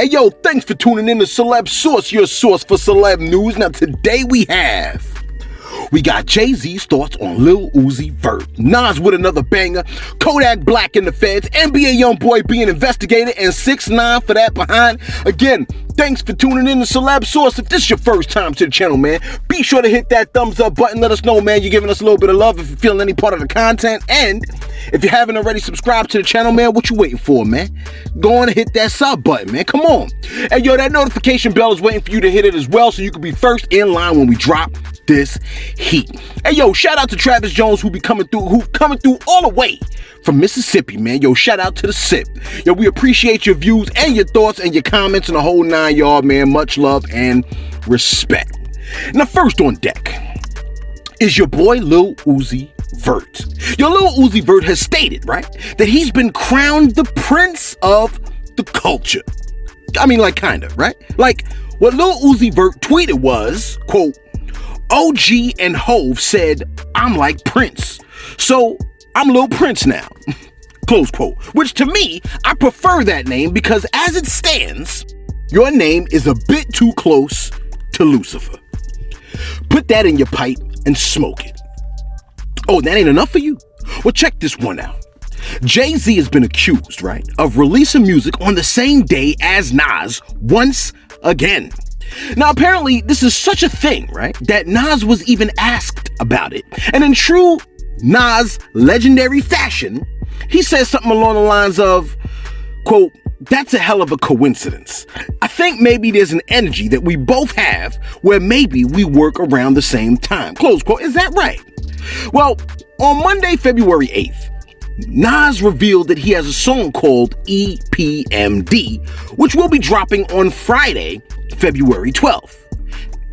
Hey yo, thanks for tuning in to Celebs Source, your source for celeb news. Now today we got Jay-Z's thoughts on Lil Uzi Vert, Nas with another banger, Kodak Black in the feds, NBA YoungBoy being investigated, and 6ix9ine for that behind. Again, thanks for tuning in to Celebs Source. If this is your first time to the channel, man, be sure to hit that thumbs up button. Let us know, man, you're giving us a little bit of love if you're feeling any part of the content. And if you haven't already subscribed to the channel, man, what you waiting for, man? Go on and hit that sub button, man. Come on. And yo, that notification bell is waiting for you to hit it as well, so you can be first in line when we drop this heat. Hey yo, shout out to Travis Jones who coming through all the way from Mississippi, man. Yo, shout out to the SIP. Yo, we appreciate your views and your thoughts and your comments and the whole 9 yard, man. Much love and respect. Now, first on deck is your boy Lil Uzi Vert. Yo, Lil Uzi Vert has stated, right, that he's been crowned the prince of the culture. I mean, like, kind of, right? Like, what Lil Uzi Vert tweeted was, quote, OG and Hove said, I'm like Prince, so I'm Lil Prince now, close quote. Which to me, I prefer that name because as it stands, your name is a bit too close to Lucifer. Put that in your pipe and smoke it. Oh, that ain't enough for you? Well, check this one out. Jay-Z has been accused, right, of releasing music on the same day as Nas once again. Now, apparently, this is such a thing, right, that Nas was even asked about it. And in true Nas legendary fashion, he says something along the lines of, quote, that's a hell of a coincidence. I think maybe there's an energy that we both have where maybe we work around the same time, close quote. Is that right? Well, on Monday, February 8th, Nas revealed that he has a song called EPMD, which will be dropping on Friday, February 12th.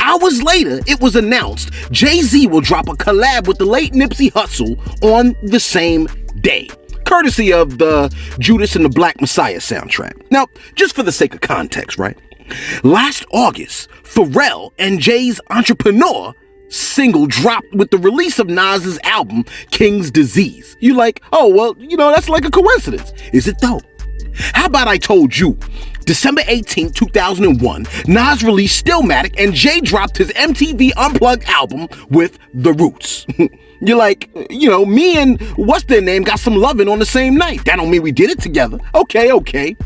Hours later, it was announced Jay-Z will drop a collab with the late Nipsey Hussle on the same day, courtesy of the Judas and the Black Messiah soundtrack. Now, just for the sake of context, right? Last August, Pharrell and Jay's Entrepreneur single dropped with the release of Nas's album, King's Disease. You like, oh, well, you know, that's like a coincidence. Is it though? How about I told you? December 18, 2001, Nas released Stillmatic and Jay dropped his MTV Unplugged album with The Roots. You're like, you know, me and what's their name got some loving on the same night. That don't mean we did it together. Okay.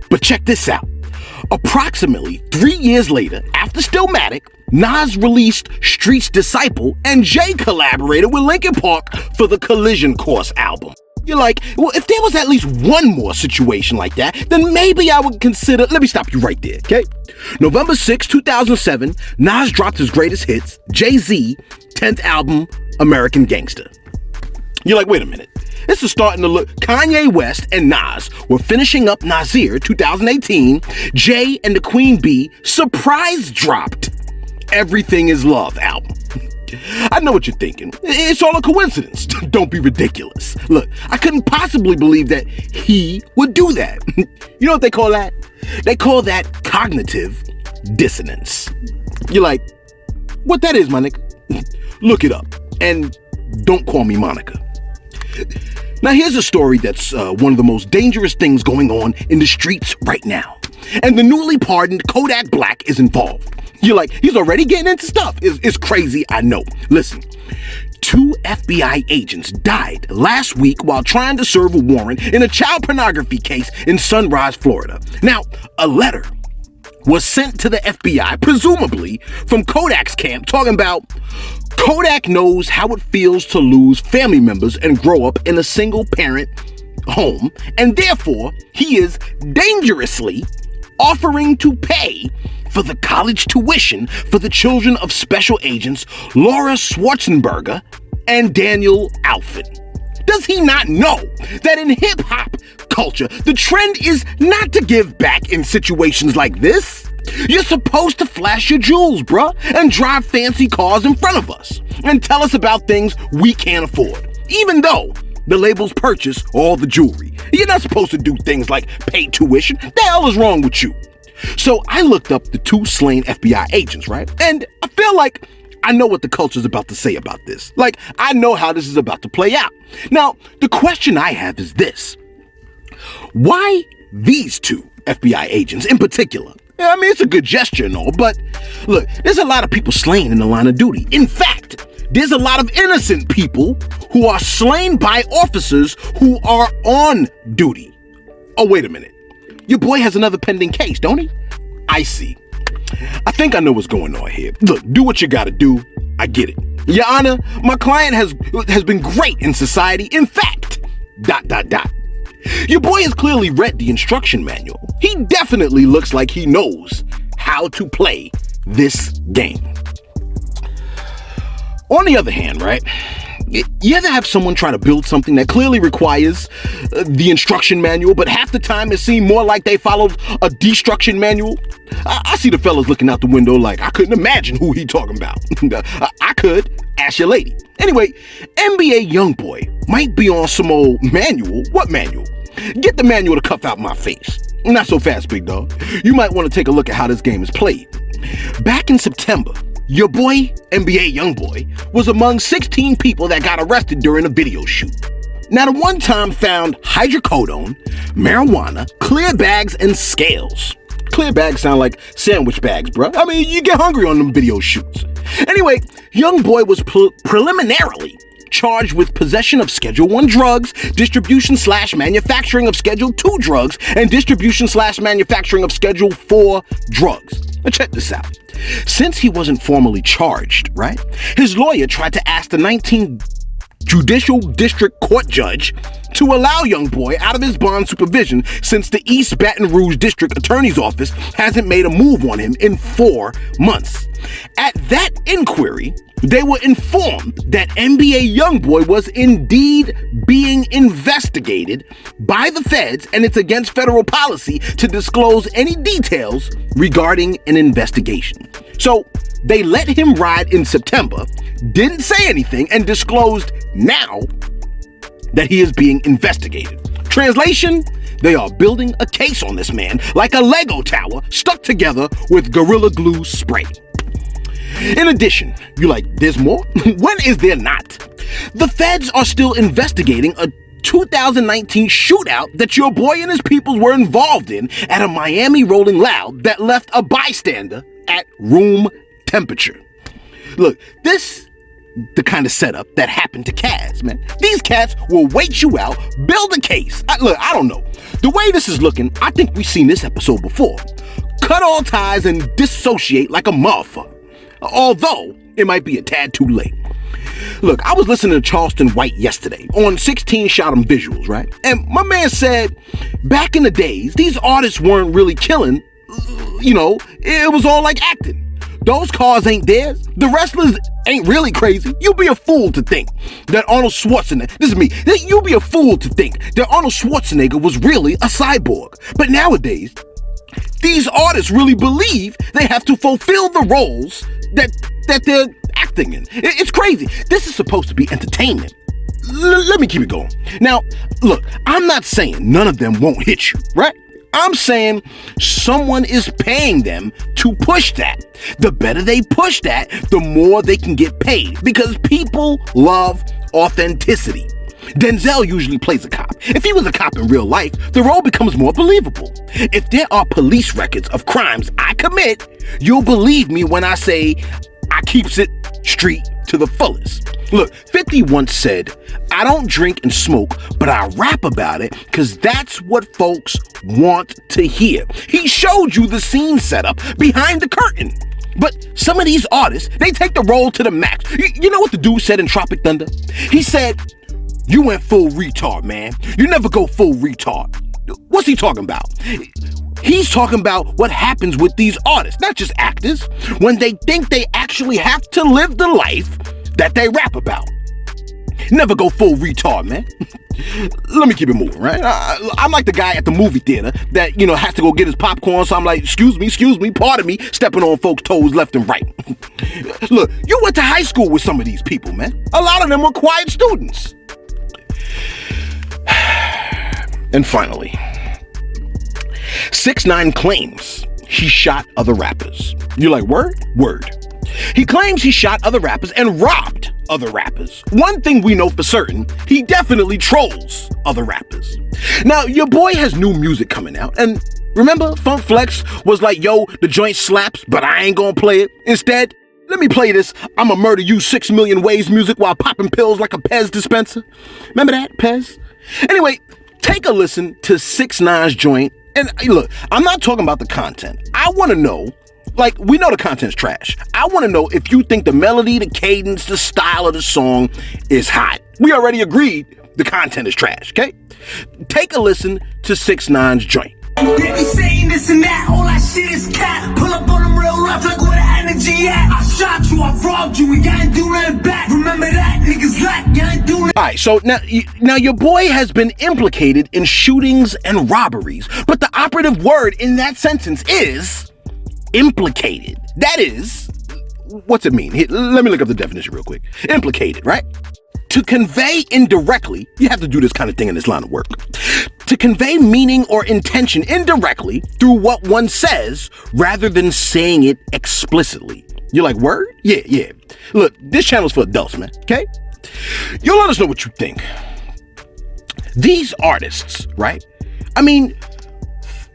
But check this out. Approximately 3 years later, after Stillmatic, Nas released Street's Disciple and Jay collaborated with Linkin Park for the Collision Course album. You're like, well, if there was at least one more situation like that, then maybe I would consider. Let me stop you right there, okay? November 6, 2007, Nas dropped his greatest hits, Jay-Z, 10th album, American Gangster. You're like, wait a minute. This is starting to look. Kanye West and Nas were finishing up Nasir 2018. Jay and the Queen Bee surprise dropped Everything Is Love album. I know what you're thinking. It's all a coincidence. Don't be ridiculous. Look, I couldn't possibly believe that he would do that. You know what they call that? They call that cognitive dissonance. You're like, what that is, my nigga? Look it up. And don't call me Monica. Now, here's a story that's one of the most dangerous things going on in the streets right now. And the newly pardoned Kodak Black is involved. You're like, he's already getting into stuff. It's crazy, I know. Listen, 2 FBI agents died last week while trying to serve a warrant in a child pornography case in Sunrise, Florida. Now, a letter was sent to the FBI, presumably from Kodak's camp, talking about Kodak knows how it feels to lose family members and grow up in a single-parent home, and therefore he is dangerously offering to pay for the college tuition for the children of special agents Laura Schwarzenberger and Daniel Alfin. Does he not know that in hip-hop culture, the trend is not to give back in situations like this? You're supposed to flash your jewels, bruh, and drive fancy cars in front of us and tell us about things we can't afford, even though the labels purchase all the jewelry. You're not supposed to do things like pay tuition. The hell is wrong with you? So I looked up the 2 slain FBI agents, right? And I feel like I know what the culture's about to say about this. Like, I know how this is about to play out. Now, the question I have is this. Why these 2 FBI agents in particular. I mean, it's a good gesture and all, but look, there's a lot of people slain in the line of duty. In fact, there's a lot of innocent people who are slain by officers who are on duty. Oh, wait a minute. Your boy has another pending case, don't he? I see. I think I know what's going on here. Look, do what you gotta do. I get it. Your Honor, my client has been great in society. In fact, ... Your boy has clearly read the instruction manual. He definitely looks like he knows how to play this game. On the other hand, right? You ever have someone try to build something that clearly requires the instruction manual, but half the time it seemed more like they followed a destruction manual? I see the fellas looking out the window like I couldn't imagine who he talking about. I could. Ask your lady. Anyway, NBA YoungBoy might be on some old manual. What manual? Get the manual to cuff out my face. Not so fast, big dog. You might want to take a look at how this game is played. Back in September, your boy, NBA YoungBoy, was among 16 people that got arrested during a video shoot. Now, the one time found hydrocodone, marijuana, clear bags, and scales. Clear bags sound like sandwich bags, bruh. I mean, you get hungry on them video shoots. Anyway, YoungBoy was preliminarily charged with possession of Schedule I drugs, distribution/manufacturing of Schedule II drugs, and distribution/manufacturing of Schedule IV drugs. Now check this out. Since he wasn't formally charged, right, his lawyer tried to ask the 19th Judicial District Court judge to allow YoungBoy out of his bond supervision since the East Baton Rouge District Attorney's Office hasn't made a move on him in 4 months. At that inquiry, they were informed that NBA YoungBoy was indeed being investigated by the feds, and it's against federal policy to disclose any details regarding an investigation. So they let him ride in September, didn't say anything, and disclosed now that he is being investigated. Translation, they are building a case on this man like a Lego tower stuck together with Gorilla Glue spray. In addition, you're like, there's more? When is there not? The feds are still investigating a 2019 shootout that your boy and his peoples were involved in at a Miami Rolling Loud that left a bystander at room temperature. Look, this the kind of setup that happened to Kaz, man. These cats will wait you out, build a case. I don't know. The way this is looking, I think we've seen this episode before. Cut all ties and dissociate like a motherfucker. Although, it might be a tad too late. Look, I was listening to Charleston White yesterday on 16 Shot 'em Visuals, right? And my man said, back in the days, these artists weren't really killing. It was all like acting. Those cars ain't theirs. The wrestlers ain't really crazy. You'd be a fool to think that Arnold Schwarzenegger, this is me, you'd be a fool to think that Arnold Schwarzenegger was really a cyborg. But nowadays, these artists really believe they have to fulfill the roles that they're acting in. It's crazy. This is supposed to be entertainment. Let me keep it going. Now, look, I'm not saying none of them won't hit you, right? I'm saying someone is paying them to push that. The better they push that, the more they can get paid, because people love authenticity. Denzel usually plays a cop. If he was a cop in real life, the role becomes more believable. If there are police records of crimes I commit, you'll believe me when I say I keeps it street to the fullest. Look, 50 once said, I don't drink and smoke, but I rap about it because that's what folks want to hear. He showed you the scene setup behind the curtain. But some of these artists, they take the role to the max. You know what the dude said in Tropic Thunder? He said, you went full retard, man. You never go full retard. What's he talking about? He's talking about what happens with these artists, not just actors, when they think they actually have to live the life that they rap about. Never go full retard, man. Let me keep it moving, right? I'm like the guy at the movie theater that, has to go get his popcorn, so I'm like, excuse me, pardon me, stepping on folks' toes left and right. Look, you went to high school with some of these people, man. A lot of them were quiet students. And finally, 6ix9ine claims he shot other rappers. You're like, word? Word. He claims he shot other rappers and robbed other rappers. One thing we know for certain, he definitely trolls other rappers. Now, your boy has new music coming out, and Remember, Funk Flex was like, yo, the joint slaps, but I ain't gonna play it. Instead, let me play this I'ma murder you 6 million ways music while popping pills like a Pez dispenser. Remember that, Pez? Anyway, take a listen to 6ix9ine's joint. And look, I'm not talking about the content. I want to know, like, we know the content's trash. I want to know if you think the melody, the cadence, the style of the song is hot. We already agreed the content is trash, okay? Take a listen to 6ix9ine's joint. They be saying this and that, all that shit is cat. Pull up on them real rough, like where the energy at. I shot you, I robbed you, we gotta do nothing back. Remember that, niggas like, you ain't do nothing. Alright, so now your boy has been implicated in shootings and robberies, but the operative word in that sentence is implicated. That is, what's it mean? Here, let me look up the definition real quick. Implicated, right? To convey indirectly, you have to do this kind of thing in this line of work. To convey meaning or intention indirectly through what one says rather than saying it explicitly. You're like, word? Yeah. Look, this channel's for adults, man, okay? You'll let us know what you think. These artists, right? I mean,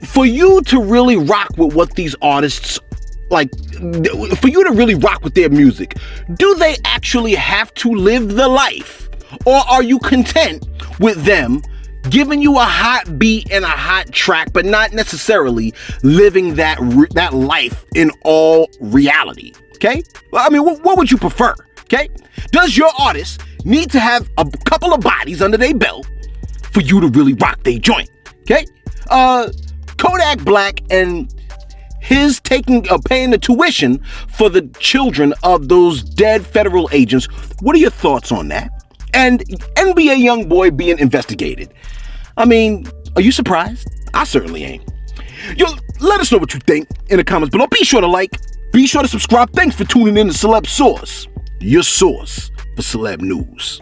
for you to really rock with what these artists, like, for you to really rock with their music, do they actually have to live the life? Or are you content with them giving you a hot beat and a hot track, but not necessarily living that life in all reality? Okay? Well, I mean, what would you prefer? Okay? Does your artist need to have a couple of bodies under their belt for you to really rock their joint? Okay? Kodak Black and his paying the tuition for the children of those dead federal agents. What are your thoughts on that? And NBA YoungBoy being investigated. I mean, are you surprised? I certainly ain't. Yo, let us know what you think in the comments below. Be sure to like, be sure to subscribe. Thanks for tuning in to Celebs Source, your source for celeb news.